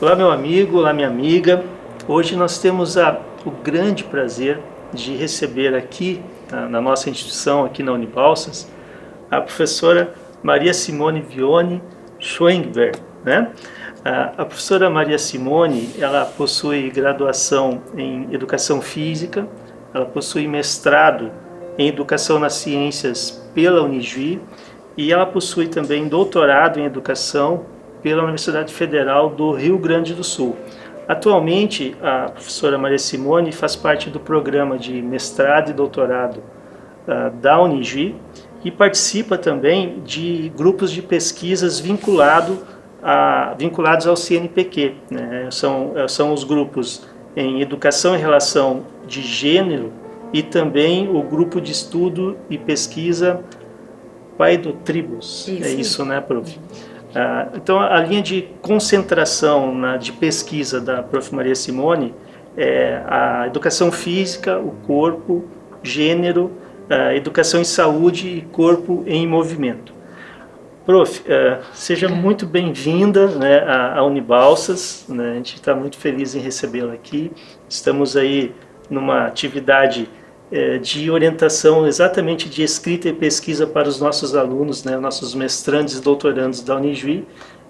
Olá, meu amigo, olá, minha amiga. Hoje nós temos o grande prazer de receber aqui, na nossa instituição, aqui na Unibalsas, a professora Maria Simone Vione Schwengber, né? A professora Maria Simone, ela possui graduação em Educação Física, ela possui mestrado em Educação nas Ciências pela Unijuí e ela possui também doutorado em Educação pela Universidade Federal do Rio Grande do Sul. Atualmente, a professora Maria Simone faz parte do programa de mestrado e doutorado da Unijuí e participa também de grupos de pesquisas vinculados ao CNPq, né? São os grupos em Educação em Relação de Gênero e também o grupo de estudo e pesquisa Paidotribus. É isso, né, prof? Então, a linha de concentração de pesquisa da prof. Maria Simone é a educação física, o corpo, gênero, educação em saúde e corpo em movimento. Prof, seja muito bem-vinda, né, à Unibalsas, né? A gente está muito feliz em recebê-la aqui. Estamos aí numa atividade de orientação exatamente de escrita e pesquisa para os nossos alunos, né, nossos mestrandos e doutorandos da Unijuí,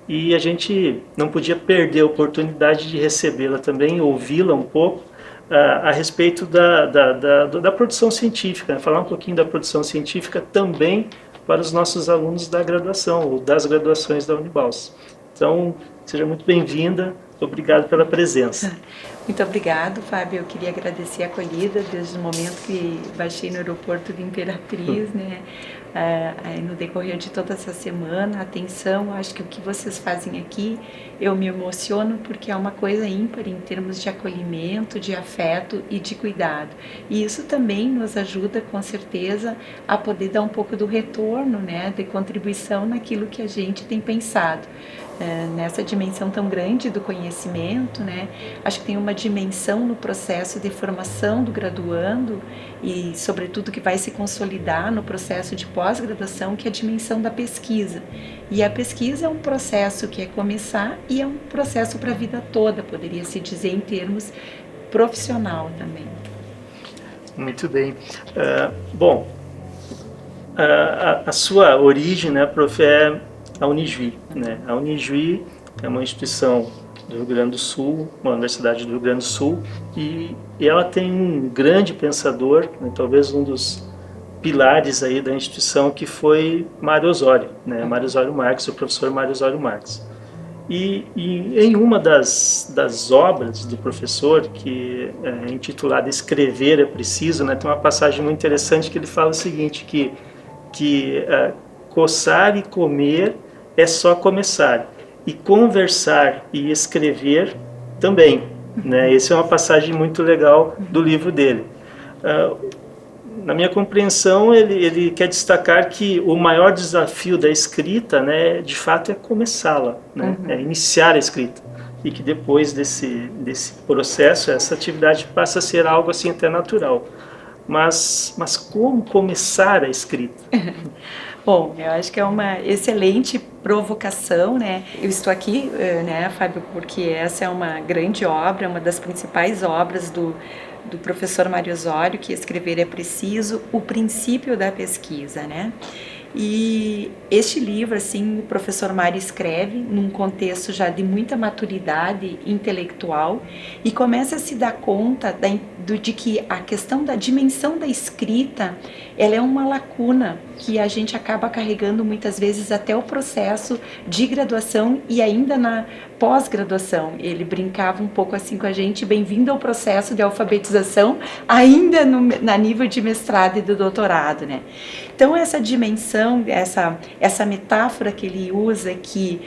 e a gente não podia perder a oportunidade de recebê-la também, ouvi-la um pouco a respeito da produção científica, né, falar um pouquinho da produção científica também para os nossos alunos da graduação, ou das graduações da Unibalsas. Então, seja muito bem-vinda, obrigado pela presença. Muito obrigado, Fábio. Eu queria agradecer a acolhida desde o momento que baixei no aeroporto de Imperatriz, né? No decorrer de toda essa semana, atenção, acho que o que vocês fazem aqui, eu me emociono porque é uma coisa ímpar em termos de acolhimento, de afeto e de cuidado. E isso também nos ajuda, com certeza, a poder dar um pouco do retorno, né, de contribuição naquilo que a gente tem pensado. Nessa dimensão tão grande do conhecimento, né? Acho que tem uma dimensão no processo de formação do graduando e, sobretudo, que vai se consolidar no processo de pós-graduação, que é a dimensão da pesquisa. E a pesquisa é um processo que é começar e é um processo para a vida toda, poderia se dizer em termos profissional também. Muito bem. Bom, a sua origem, né, prof, é a Unijuí, né? A Unijuí é uma instituição do Rio Grande do Sul, uma universidade do Rio Grande do Sul, e ela tem um grande pensador, né, talvez um dos pilares aí da instituição, que foi Mário Osório, né? Mário Osório Marx, o professor Mário Osório Marx. E em uma das obras do professor, que é intitulada Escrever é Preciso, né, tem uma passagem muito interessante que ele fala o seguinte, que coçar e comer é só começar, e conversar e escrever também, né? Essa é uma passagem muito legal do livro dele. Na minha compreensão, ele quer destacar que o maior desafio da escrita, né, de fato, é começá-la, né? É iniciar a escrita, e que depois desse processo, essa atividade passa a ser algo assim até natural. Mas como começar a escrita? Bom, eu acho que é uma excelente provocação, né? Eu estou aqui, né, Fábio, porque essa é uma grande obra, uma das principais obras do professor Mário Osório, que Escrever é Preciso, o princípio da pesquisa, né? E este livro, assim, o professor Mário escreve num contexto já de muita maturidade intelectual e começa a se dar conta de que a questão da dimensão da escrita, ela é uma lacuna que a gente acaba carregando muitas vezes até o processo de graduação e ainda na pós-graduação. Ele brincava um pouco assim com a gente, bem-vindo ao processo de alfabetização, ainda na nível de mestrado e do doutorado, né? Então, essa dimensão, essa metáfora que ele usa, que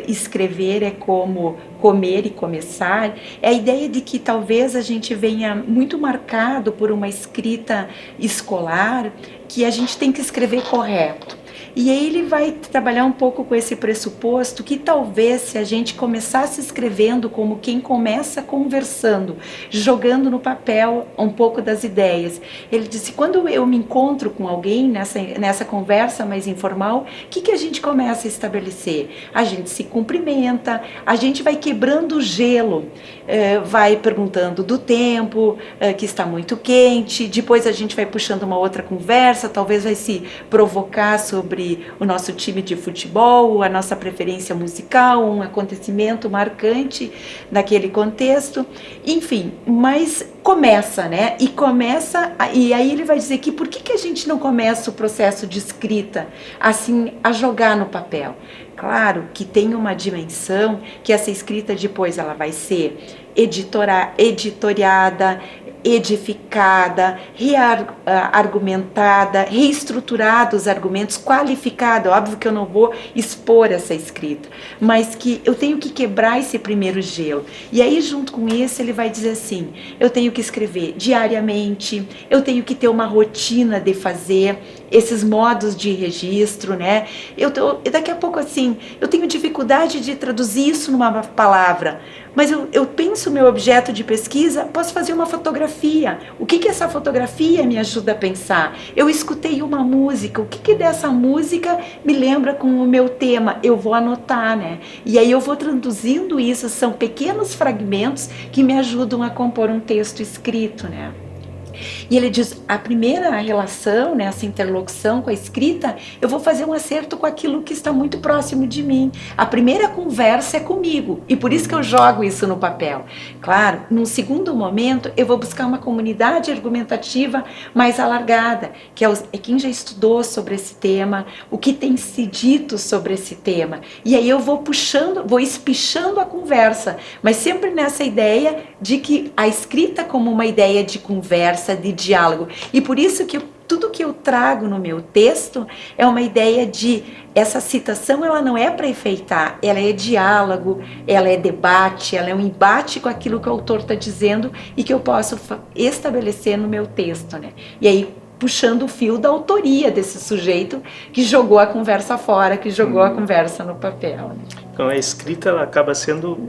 escrever é como comer e começar, é a ideia de que talvez a gente venha muito marcado por uma escrita escolar, que a gente tem que escrever correto. E aí ele vai trabalhar um pouco com esse pressuposto que talvez se a gente começasse escrevendo como quem começa conversando, jogando no papel um pouco das ideias. Ele disse, quando eu me encontro com alguém nessa conversa mais informal, o que a gente começa a estabelecer? A gente se cumprimenta, a gente vai quebrando o gelo, vai perguntando do tempo, que está muito quente, depois a gente vai puxando uma outra conversa, talvez vai se provocar sobre o nosso time de futebol, a nossa preferência musical, um acontecimento marcante naquele contexto, enfim, mas começa, né? E aí ele vai dizer que por que a gente não começa o processo de escrita assim, a jogar no papel? Claro que tem uma dimensão que essa escrita depois ela vai ser editoriada, edificada, reargumentada, reestruturada os argumentos, qualificada. Óbvio que eu não vou expor essa escrita, mas que eu tenho que quebrar esse primeiro gelo. E aí, junto com isso, ele vai dizer assim, eu tenho que escrever diariamente, eu tenho que ter uma rotina de fazer esses modos de registro, né? Daqui a pouco, assim, eu tenho dificuldade de traduzir isso numa palavra, mas eu penso o meu objeto de pesquisa, posso fazer uma fotografia. O que essa fotografia me ajuda a pensar? Eu escutei uma música, o que dessa música me lembra com o meu tema? Eu vou anotar, né? E aí eu vou traduzindo isso, são pequenos fragmentos que me ajudam a compor um texto escrito, né? E ele diz, a primeira relação, né, essa interlocução com a escrita, eu vou fazer um acerto com aquilo que está muito próximo de mim. A primeira conversa é comigo, e por isso que eu jogo isso no papel. Claro, num segundo momento, eu vou buscar uma comunidade argumentativa mais alargada, que é quem já estudou sobre esse tema, o que tem se dito sobre esse tema. E aí eu vou puxando, vou espichando a conversa, mas sempre nessa ideia de que a escrita como uma ideia de conversa, de diálogo. E por isso que tudo que eu trago no meu texto é uma ideia de essa citação, ela não é para enfeitar, ela é diálogo, ela é debate, ela é um embate com aquilo que o autor está dizendo e que eu posso estabelecer no meu texto, né? E aí puxando o fio da autoria desse sujeito que jogou a conversa fora, que jogou a conversa no papel, né? Então a escrita ela acaba sendo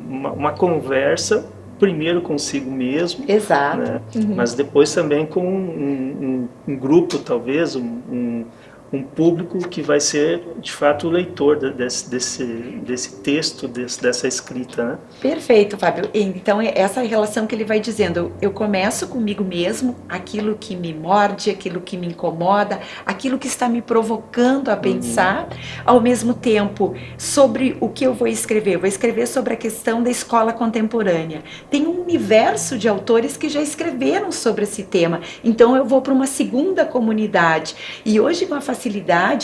uma conversa primeiro consigo mesmo, exato, né? Mas depois também com um grupo, talvez, um público que vai ser, de fato, o leitor desse texto, dessa escrita, né? Perfeito, Fábio. Então, essa relação que ele vai dizendo, eu começo comigo mesmo, aquilo que me morde, aquilo que me incomoda, aquilo que está me provocando a pensar, ao mesmo tempo, sobre o que eu vou escrever. Eu vou escrever sobre a questão da escola contemporânea. Tem um universo de autores que já escreveram sobre esse tema, então eu vou para uma segunda comunidade. E hoje, com a facilidade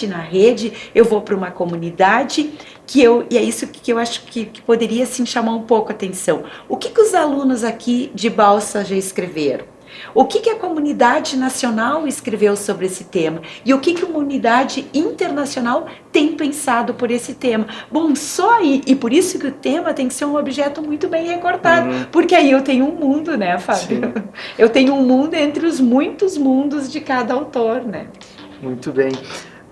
na rede, eu vou para uma comunidade e é isso que eu acho que poderia sim chamar um pouco a atenção. O que os alunos aqui de Balsa já escreveram? O que a comunidade nacional escreveu sobre esse tema? E o que a comunidade internacional tem pensado por esse tema? Bom, só aí, e por isso que o tema tem que ser um objeto muito bem recortado, porque aí eu tenho um mundo, né, Fábio? Sim. Eu tenho um mundo entre os muitos mundos de cada autor, né? Muito bem.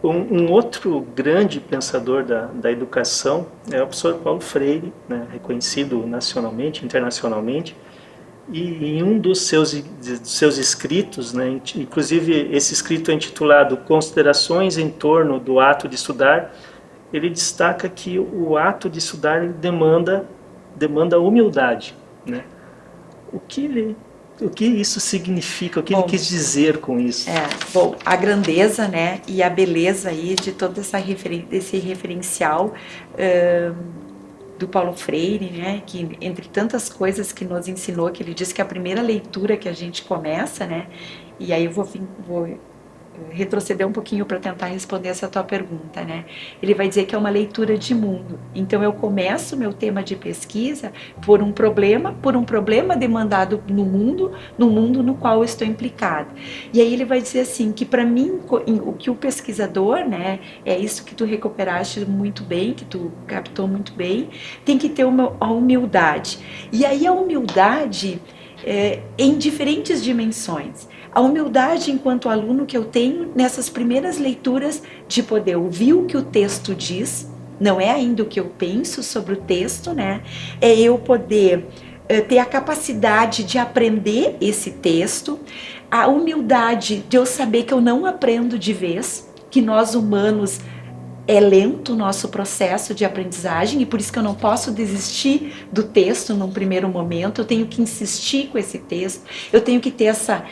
Um outro grande pensador da educação é o professor Paulo Freire, né, reconhecido nacionalmente, internacionalmente, e em um dos seus escritos, né, inclusive esse escrito é intitulado Considerações em torno do ato de estudar, ele destaca que o ato de estudar demanda humildade, né? O que isso significa? O que ele quis dizer com isso? Bom, a grandeza, né, e a beleza aí de todo esse referencial do Paulo Freire, né, que entre tantas coisas que nos ensinou, que ele diz que a primeira leitura que a gente começa, né, e aí eu vou retroceder um pouquinho para tentar responder essa tua pergunta, né? Ele vai dizer que é uma leitura de mundo. Então eu começo meu tema de pesquisa por um problema demandado no mundo no qual eu estou implicado. E aí ele vai dizer assim que para mim o que o pesquisador, né, é isso que tu recuperaste muito bem, que tu captou muito bem, tem que ter a humildade. E aí a humildade em diferentes dimensões. a humildade enquanto aluno que eu tenho nessas primeiras leituras de poder ouvir o que o texto diz, não é ainda o que eu penso sobre o texto, né? É eu poder ter a capacidade de aprender esse texto, a humildade de eu saber que eu não aprendo de vez, que nós humanos é lento o nosso processo de aprendizagem e por isso que eu não posso desistir do texto num primeiro momento, eu tenho que insistir com esse texto, eu tenho que ter essa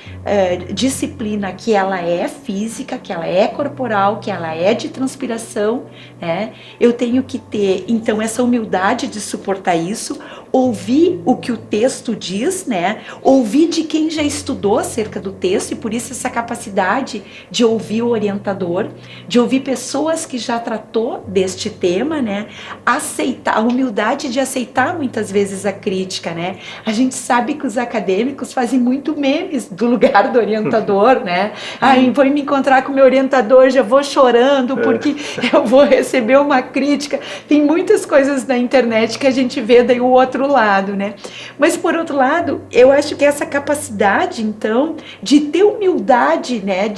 disciplina que ela é física, que ela é corporal, que ela é de transpiração, né? Eu tenho que ter, então, essa humildade de suportar isso, ouvir o que o texto diz, né? Ouvir de quem já estudou acerca do texto e por isso essa capacidade de ouvir o orientador, de ouvir pessoas que já tratou deste tema, né? Aceitar, a humildade de aceitar muitas vezes a crítica, né? A gente sabe que os acadêmicos fazem muito memes do lugar do orientador, né? Ai, vou me encontrar com o meu orientador, já vou chorando porque eu vou receber uma crítica. Tem muitas coisas na internet que a gente vê daí o outro lado, né? Mas por outro lado, eu acho que essa capacidade, então, de ter humildade, né?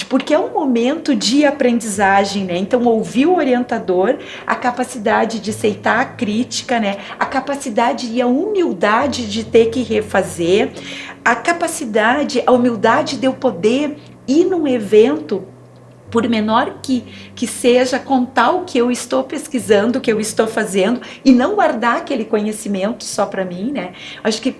Porque é um momento de aprendizagem, né? Então, ouvir o orientador, a capacidade de aceitar a crítica, né? A capacidade e a humildade de ter que refazer, a capacidade, a humildade de eu poder ir num evento, por menor que seja, contar o que eu estou pesquisando, o que eu estou fazendo, e não guardar aquele conhecimento só para mim, né? Acho que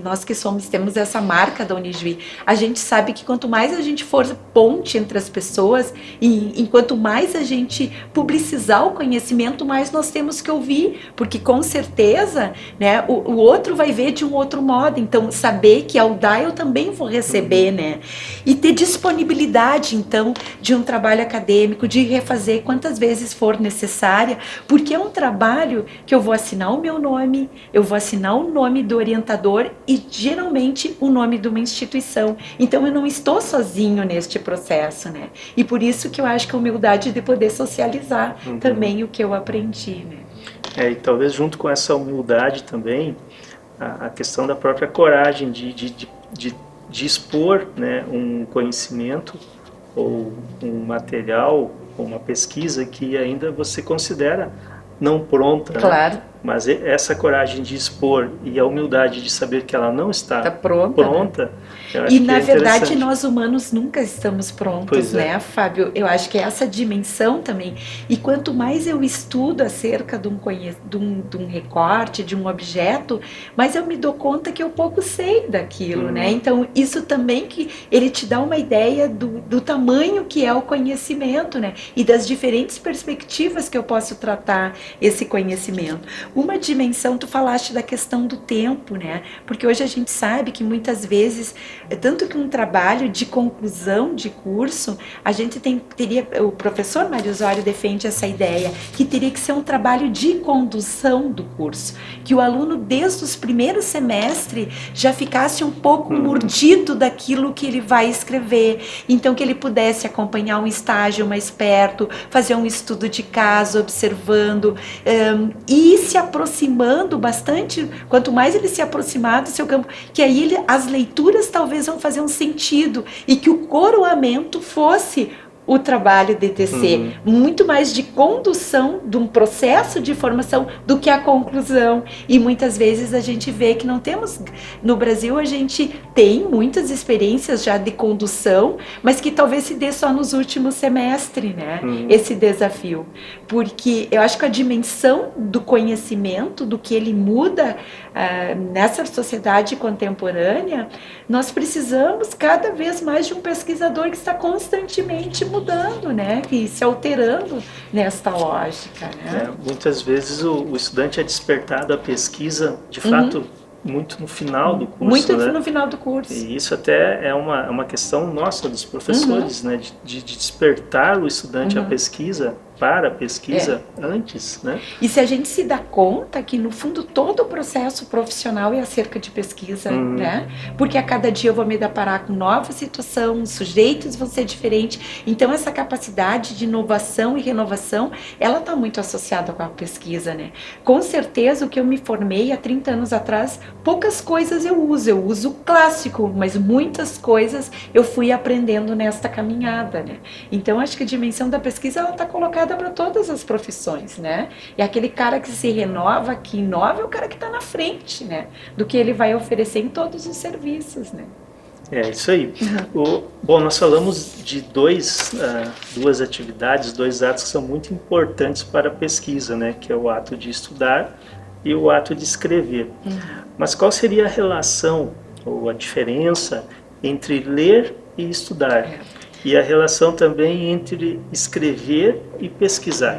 nós que somos, temos essa marca da Unijuí, a gente sabe que quanto mais a gente for ponte entre as pessoas, e quanto mais a gente publicizar o conhecimento, mais nós temos que ouvir, porque com certeza, né, o outro vai ver de um outro modo, então saber que ao dar eu também vou receber, né, e ter disponibilidade, então, de um trabalho acadêmico, de refazer quantas vezes for necessária, porque é um trabalho que eu vou assinar o meu nome, eu vou assinar o nome do orientador e geralmente o nome de uma instituição. Então eu não estou sozinho neste processo, né? E por isso que eu acho que a humildade de poder socializar também o que eu aprendi, né? E talvez junto com essa humildade também, a questão da própria coragem de expor, né, um conhecimento ou um material, ou uma pesquisa que ainda você considera não pronta, claro, né? Mas essa coragem de expor e a humildade de saber que ela não está pronta, né? Eu acho E que na é verdade nós humanos nunca estamos prontos, né, é. Fábio? Eu acho que é essa dimensão também. E quanto mais eu estudo acerca de um recorte, de um objeto, mais eu me dou conta que eu pouco sei daquilo, né? Então isso também que ele te dá uma ideia do tamanho que é o conhecimento, né? E das diferentes perspectivas que eu posso tratar esse conhecimento. Uma dimensão, tu falaste da questão do tempo, né? Porque hoje a gente sabe que muitas vezes, tanto que um trabalho de conclusão de curso, a gente teria, o professor Mário Osório defende essa ideia, que teria que ser um trabalho de condução do curso, que o aluno desde os primeiros semestres já ficasse um pouco mordido daquilo que ele vai escrever, então que ele pudesse acompanhar um estágio mais perto, fazer um estudo de caso, observando, e se aproximando bastante, quanto mais ele se aproximar do seu campo, que aí as leituras talvez vão fazer um sentido e que o coroamento fosse o trabalho de TC, muito mais de condução de um processo de formação do que a conclusão. E muitas vezes a gente vê que não temos, no Brasil a gente tem muitas experiências já de condução, mas que talvez se dê só nos últimos semestres, né? Esse desafio. Porque eu acho que a dimensão do conhecimento, do que ele muda nessa sociedade contemporânea, nós precisamos cada vez mais de um pesquisador que está constantemente mudando, né? E se alterando nesta lógica, né? Muitas vezes o estudante é despertado à pesquisa, de fato, muito no final do curso. Muito né? no final do curso. E isso até é uma questão nossa, dos professores, né? De despertar o estudante à pesquisa para a pesquisa antes, né? E se a gente se dá conta que, no fundo, todo o processo profissional é acerca de pesquisa, né? Porque a cada dia eu vou me deparar com nova situação, os sujeitos vão ser diferentes. Então, essa capacidade de inovação e renovação, ela está muito associada com a pesquisa, né? Com certeza, o que eu me formei há 30 anos atrás, poucas coisas eu uso o clássico, mas muitas coisas eu fui aprendendo nesta caminhada, né? Então, acho que a dimensão da pesquisa, ela está colocada para todas as profissões, né? E aquele cara que se renova, que inova, é o cara que está na frente, né? Do que ele vai oferecer em todos os serviços, né? É isso aí. Bom, nós falamos de duas atividades, dois atos que são muito importantes para a pesquisa, né? Que é o ato de estudar e o ato de escrever. Mas qual seria a relação ou a diferença entre ler e estudar? E a relação também entre escrever e pesquisar?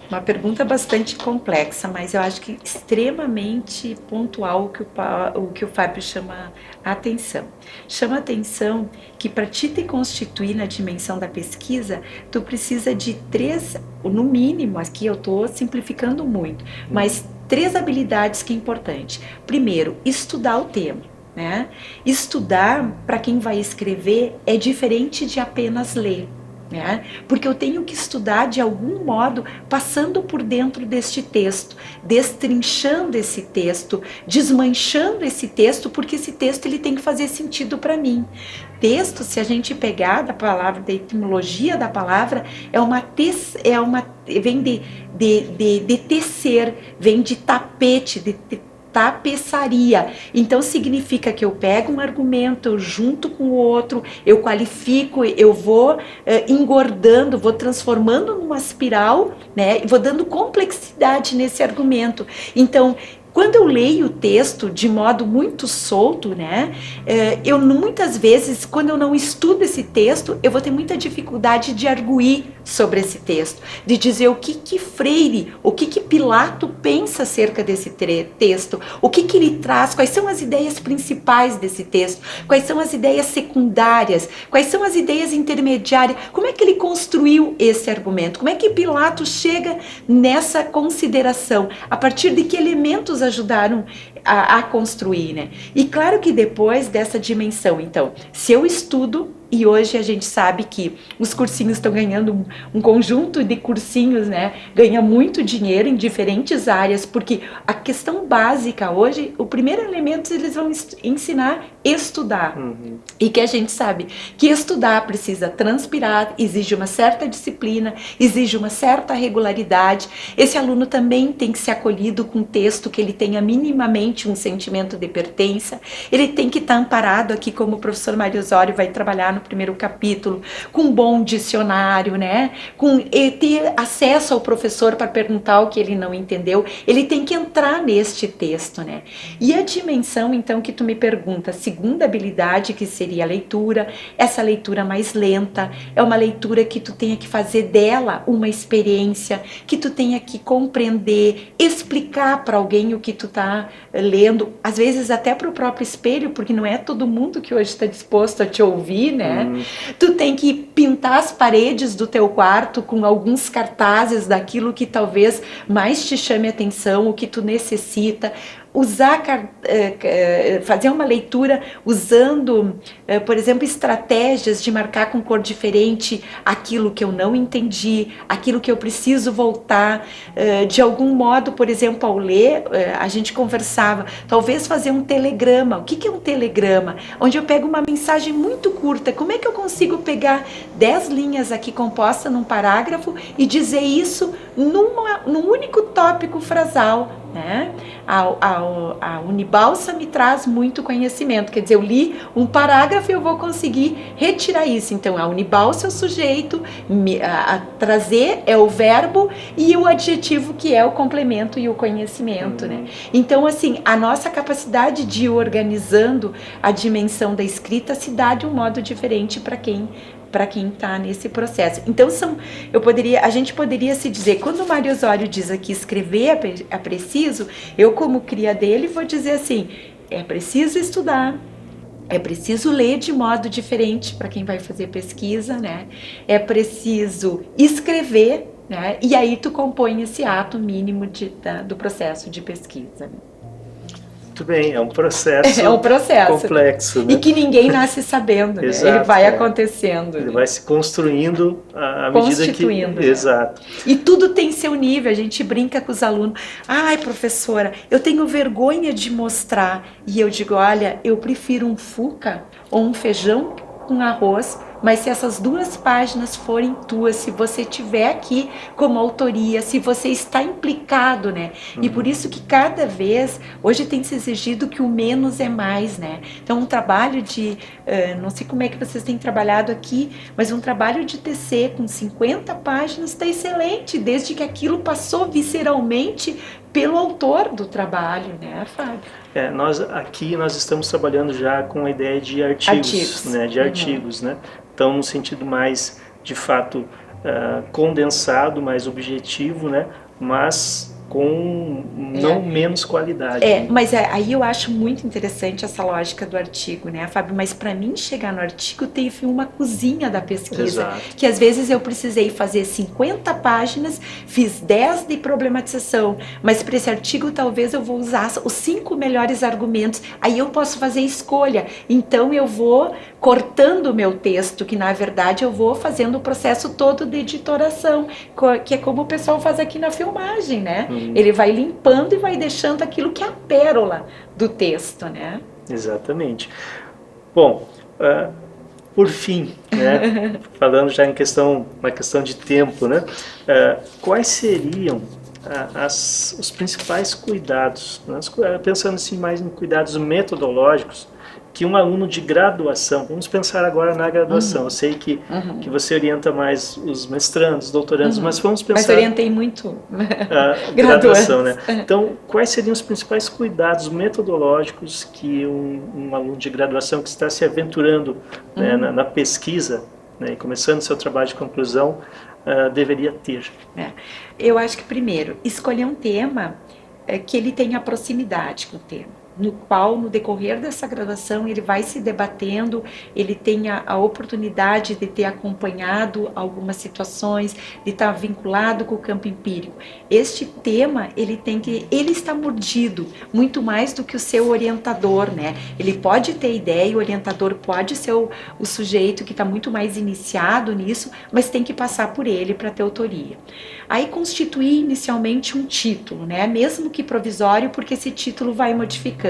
Uma pergunta bastante complexa, mas eu acho que extremamente pontual o que o Fábio chama a atenção. Chama a atenção que, para te constituir na dimensão da pesquisa, tu precisa de 3, no mínimo, aqui eu estou simplificando muito, mas 3 habilidades que é importante. Primeiro, estudar o tema. Né? Estudar, para quem vai escrever, é diferente de apenas ler. Né? Porque eu tenho que estudar de algum modo, passando por dentro deste texto, destrinchando esse texto, desmanchando esse texto, porque esse texto ele tem que fazer sentido para mim. Texto, se a gente pegar da palavra, da etimologia da palavra, vem de tecer, vem de tapete, de tapeçaria. Então significa que eu pego um argumento, eu junto com o outro, eu qualifico, eu vou engordando, vou transformando numa espiral, né? E vou dando complexidade nesse argumento. Então, quando eu leio o texto de modo muito solto, né, eu muitas vezes, quando eu não estudo esse texto, eu vou ter muita dificuldade de arguir sobre esse texto, de dizer o que Freire, o que Pilato pensa acerca desse texto, o que ele traz, quais são as ideias principais desse texto, quais são as ideias secundárias, quais são as ideias intermediárias, como é que ele construiu esse argumento, como é que Pilato chega nessa consideração, a partir de que elementos ajudaram a construir, né? E claro que depois dessa dimensão, então, se eu estudo, e hoje a gente sabe que os cursinhos estão ganhando um conjunto de cursinhos, né? Ganha muito dinheiro em diferentes áreas, porque a questão básica hoje, o primeiro elemento eles vão ensinar a estudar. E que a gente sabe que estudar precisa transpirar, exige uma certa disciplina, exige uma certa regularidade. Esse aluno também tem que ser acolhido com um texto que ele tenha minimamente um sentimento de pertença. Ele tem que estar amparado aqui, como o professor Mário Osório vai trabalhar no primeiro capítulo, com um bom dicionário, né? Com ter acesso ao professor para perguntar o que ele não entendeu. Ele tem que entrar neste texto, né? E a dimensão, então, que tu me pergunta, a segunda habilidade, que seria a leitura, essa leitura mais lenta, é uma leitura que tu tenha que fazer dela uma experiência, que tu tenha que compreender, explicar para alguém o que tu tá lendo, às vezes até para o próprio espelho, porque não é todo mundo que hoje está disposto a te ouvir, né? Tu tem que pintar as paredes do teu quarto com alguns cartazes daquilo que talvez mais te chame a atenção, o que tu necessita. Fazer uma leitura usando, por exemplo, estratégias de marcar com cor diferente aquilo que eu não entendi, aquilo que eu preciso voltar. De algum modo, por exemplo, ao ler, a gente conversava, talvez fazer um telegrama. O que é um telegrama? Onde eu pego uma mensagem muito curta. Como é que eu consigo pegar 10 linhas aqui compostas num parágrafo e dizer isso num único tópico frasal? Né? A Unibalsa me traz muito conhecimento, quer dizer, eu li um parágrafo e eu vou conseguir retirar isso. Então, a Unibalsa é o sujeito, trazer é o verbo e o adjetivo, que é o complemento e o conhecimento, né? Então, assim, a nossa capacidade de ir organizando a dimensão da escrita se dá de um modo diferente para quem está nesse processo. Então, a gente poderia se dizer, quando o Mário Osório diz aqui escrever é preciso, eu como cria dele vou dizer assim, é preciso estudar, é preciso ler de modo diferente para quem vai fazer pesquisa, né? É preciso escrever né? E aí tu compõe esse ato mínimo do processo de pesquisa. Muito bem, é um processo, É um processo complexo, né? E que ninguém nasce sabendo, né? Exato, Ele vai acontecendo. Ele né? vai se construindo à medida que... Constituindo. Exato. E tudo tem seu nível, a gente brinca com os alunos. Ai, professora, eu tenho vergonha de mostrar. E eu digo, olha, eu prefiro um fuca ou um feijão com arroz, mas se essas 2 páginas forem tuas, se você tiver aqui como autoria, se você está implicado, né? E por isso que cada vez, hoje tem se exigido que o menos é mais, né? Então um trabalho de, não sei como é que vocês têm trabalhado aqui, mas um trabalho de TC com 50 páginas está excelente, desde que aquilo passou visceralmente pelo autor do trabalho, né, Fábio? Nós estamos trabalhando já com a ideia de artigos. Né, de artigos, né? Então, no sentido mais, de fato, condensado, mais objetivo, né? Mas com não menos qualidade. Mas aí eu acho muito interessante essa lógica do artigo, né, Fábio? Mas para mim chegar no artigo teve uma cozinha da pesquisa. Exato. Que às vezes eu precisei fazer 50 páginas, fiz 10 de problematização, mas para esse artigo talvez eu vou usar os 5 melhores argumentos, aí eu posso fazer escolha. Então eu vou cortando o meu texto, que na verdade eu vou fazendo o processo todo de editoração, que é como o pessoal faz aqui na filmagem, né? Ele vai limpando e vai deixando aquilo que é a pérola do texto, né? Exatamente. Bom, por fim, né, falando já uma questão de tempo, né, quais seriam os principais cuidados, né, pensando assim mais em cuidados metodológicos, que um aluno de graduação, vamos pensar agora na graduação, eu sei que você orienta mais os mestrandos, doutorandos, mas vamos pensar... Mas orientei muito a graduação, né? Então, quais seriam os principais cuidados metodológicos que um aluno de graduação que está se aventurando, né, na pesquisa, né, e começando seu trabalho de conclusão, deveria ter? Eu acho que, primeiro, escolher um tema que ele tenha proximidade com o tema, no qual, no decorrer dessa graduação, ele vai se debatendo, ele tenha a oportunidade de ter acompanhado algumas situações, de estar vinculado com o campo empírico. Este tema, ele está mordido, muito mais do que o seu orientador, né? Ele pode ter ideia, o orientador pode ser o sujeito que está muito mais iniciado nisso, mas tem que passar por ele para ter autoria. Aí, constituir inicialmente um título, né? Mesmo que provisório, porque esse título vai modificando.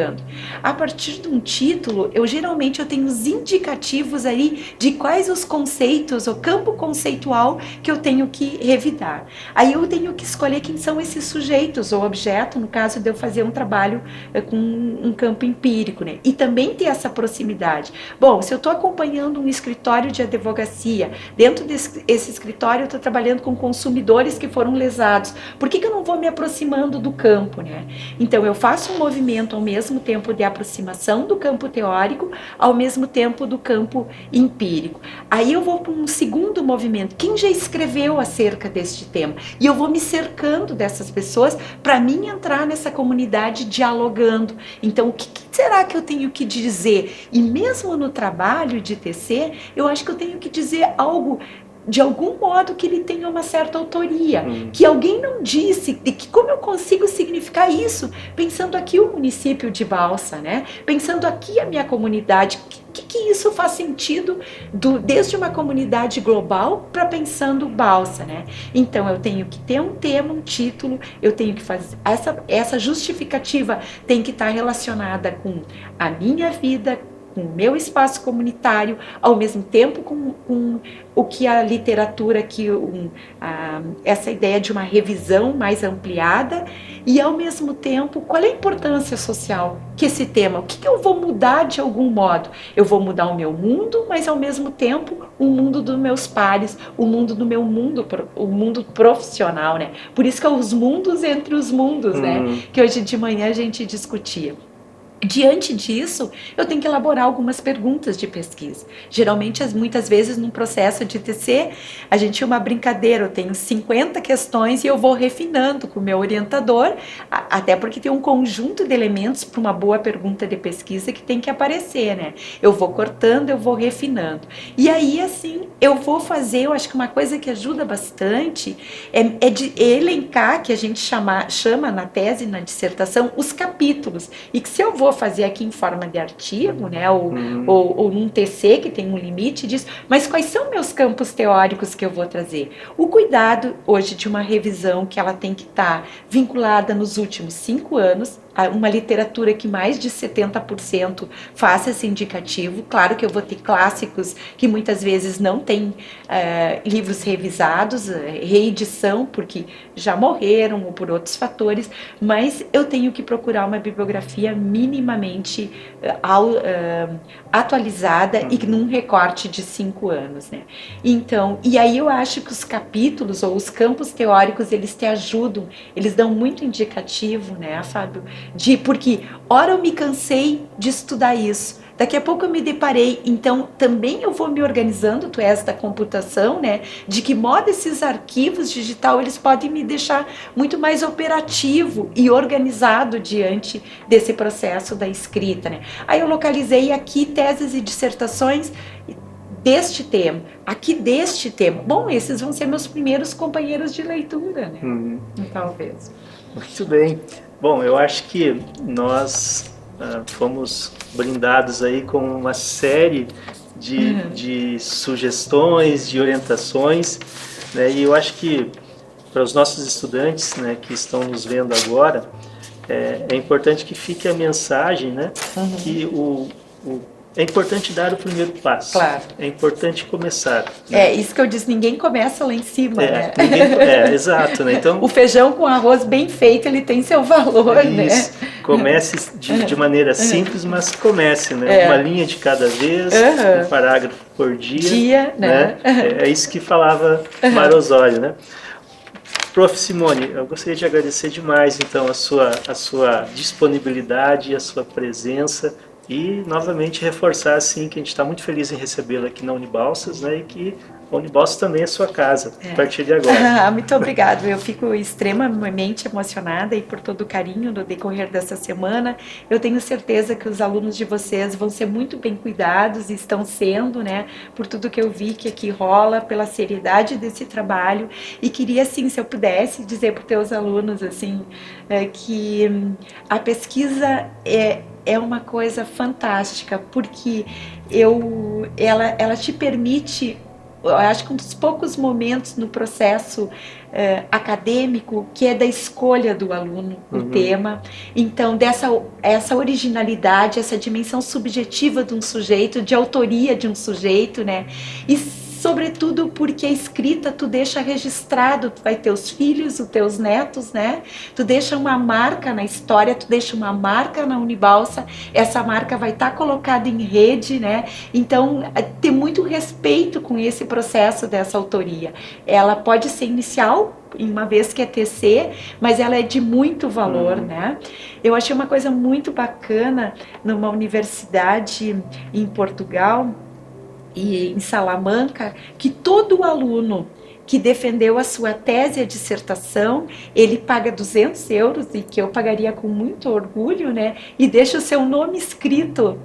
A partir de um título, geralmente eu tenho os indicativos aí de quais os conceitos, o campo conceitual que eu tenho que revidar. Aí eu tenho que escolher quem são esses sujeitos ou objeto, no caso de eu fazer um trabalho com um campo empírico, né? E também ter essa proximidade. Bom, se eu estou acompanhando um escritório de advocacia, dentro desse escritório eu estou trabalhando com consumidores que foram lesados, por que eu não vou me aproximando do campo, né? Então eu faço um movimento ao mesmo tempo de aproximação do campo teórico, ao mesmo tempo do campo empírico. Aí eu vou para um segundo movimento, quem já escreveu acerca deste tema? E eu vou me cercando dessas pessoas para mim entrar nessa comunidade dialogando. Então, o que será que eu tenho que dizer? E mesmo no trabalho de TC, eu acho que eu tenho que dizer algo de algum modo que ele tenha uma certa autoria, que alguém não disse, de que como eu consigo significar isso, pensando aqui o município de Balsa, né? Pensando aqui a minha comunidade, que isso faz sentido desde uma comunidade global para pensando Balsa, né? Então eu tenho que ter um tema, um título, eu tenho que fazer essa justificativa tem que estar relacionada com a minha vida, com o meu espaço comunitário, ao mesmo tempo com o que a literatura, essa ideia de uma revisão mais ampliada, e ao mesmo tempo, qual é a importância social que esse tema, o que eu vou mudar de algum modo? Eu vou mudar o meu mundo, mas ao mesmo tempo o mundo dos meus pares, o mundo do meu mundo, o mundo profissional, né? Por isso que é os mundos entre os mundos, né? Que hoje de manhã a gente discutia. Diante disso, eu tenho que elaborar algumas perguntas de pesquisa. Geralmente, muitas vezes, num processo de TC, a gente tinha uma brincadeira, eu tenho 50 questões e eu vou refinando com o meu orientador, até porque tem um conjunto de elementos para uma boa pergunta de pesquisa que tem que aparecer, né? Eu vou cortando, eu vou refinando. E aí, assim, eu vou fazer, eu acho que uma coisa que ajuda bastante é de elencar, que a gente chama na tese, na dissertação, os capítulos. E que se eu vou fazer aqui em forma de artigo, né, ou num TC que tem um limite disso, mas quais são meus campos teóricos que eu vou trazer? O cuidado hoje de uma revisão que ela tem que estar vinculada nos últimos 5 anos, uma literatura que mais de 70% faça esse indicativo. Claro que eu vou ter clássicos que muitas vezes não tem livros revisados, reedição, porque já morreram ou por outros fatores, mas eu tenho que procurar uma bibliografia minimamente atualizada e num recorte de 5 anos, né? Então, e aí eu acho que os capítulos ou os campos teóricos, eles te ajudam, eles dão muito indicativo, né, Fábio? Porque ora eu me cansei de estudar isso, daqui a pouco eu me deparei, então também eu vou me organizando, tu és da computação, né? De que modo esses arquivos digital eles podem me deixar muito mais operativo e organizado diante desse processo da escrita, né? Aí eu localizei aqui teses e dissertações deste tema, aqui deste tema. Bom, esses vão ser meus primeiros companheiros de leitura, né? Talvez. Muito bem. Bom, eu acho que nós fomos brindados aí com uma série de sugestões, de orientações, né? E eu acho que para os nossos estudantes, né, que estão nos vendo agora, é importante que fique a mensagem, né, que é importante dar o primeiro passo. Claro. É importante começar. Né? Isso que eu disse, ninguém começa lá em cima, né? Exato, né? Então, o feijão com arroz bem feito, ele tem seu valor, isso, né? Comece de maneira simples, mas comece, né? Uma linha de cada vez, um parágrafo por dia. Né? É isso que falava Mário Osório, né? Prof. Simone, eu gostaria de agradecer demais, então, a sua disponibilidade, a sua presença e, novamente, reforçar, assim, que a gente está muito feliz em recebê-la aqui na Unibalsas, né, e que a Unibalsas também é sua casa, a partir de agora. Muito obrigado, eu fico extremamente emocionada e por todo o carinho no decorrer dessa semana. Eu tenho certeza que os alunos de vocês vão ser muito bem cuidados e estão sendo, né, por tudo que eu vi que aqui rola, pela seriedade desse trabalho. E queria, assim, se eu pudesse dizer para os teus alunos, assim, que a pesquisa é uma coisa fantástica, porque ela te permite, eu acho que um dos poucos momentos no processo acadêmico que é da escolha do aluno, o tema. Então, essa originalidade, essa dimensão subjetiva de um sujeito, de autoria de um sujeito, né? E sobretudo porque a escrita tu deixa registrado, tu vai ter os filhos, os teus netos, né? Tu deixa uma marca na história, tu deixa uma marca na Unibalsa, essa marca vai estar colocada em rede, né? Então, ter muito respeito com esse processo dessa autoria. Ela pode ser inicial, uma vez que é TC, mas ela é de muito valor, né? Eu achei uma coisa muito bacana numa universidade em Portugal, e em Salamanca, que todo aluno que defendeu a sua tese e a dissertação, ele paga 200 euros, e que eu pagaria com muito orgulho, né? E deixa o seu nome escrito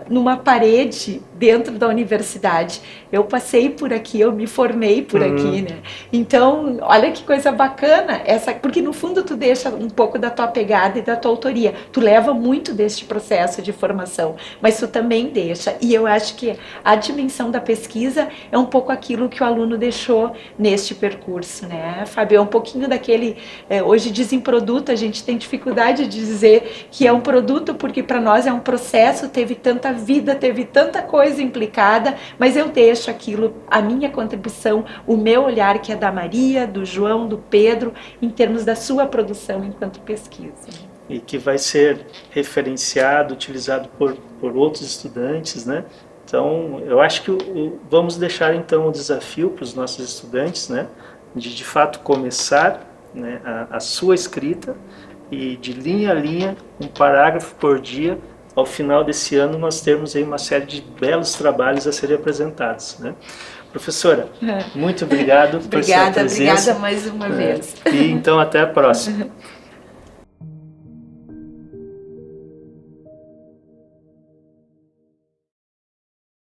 numa parede dentro da universidade. Eu passei por aqui, eu me formei por aqui, né? Então, olha que coisa bacana, porque no fundo tu deixa um pouco da tua pegada e da tua autoria. Tu leva muito deste processo de formação, mas tu também deixa. E eu acho que a dimensão da pesquisa é um pouco aquilo que o aluno deixou neste percurso, né, Fábio? É um pouquinho daquele, hoje dizem produto, a gente tem dificuldade de dizer que é um produto, porque para nós é um processo, teve tanta vida, teve tanta coisa implicada, mas eu deixo aquilo, a minha contribuição, o meu olhar, que é da Maria, do João, do Pedro, em termos da sua produção enquanto pesquisa. E que vai ser referenciado, utilizado por outros estudantes, né? Então, eu acho que vamos deixar então o desafio para os nossos estudantes, né? De fato começar, né, a sua escrita, e de linha a linha, um parágrafo por dia, ao final desse ano nós termos aí uma série de belos trabalhos a serem apresentados, né? Professora, muito obrigado por sua presença. Obrigada mais uma vez. E então até a próxima.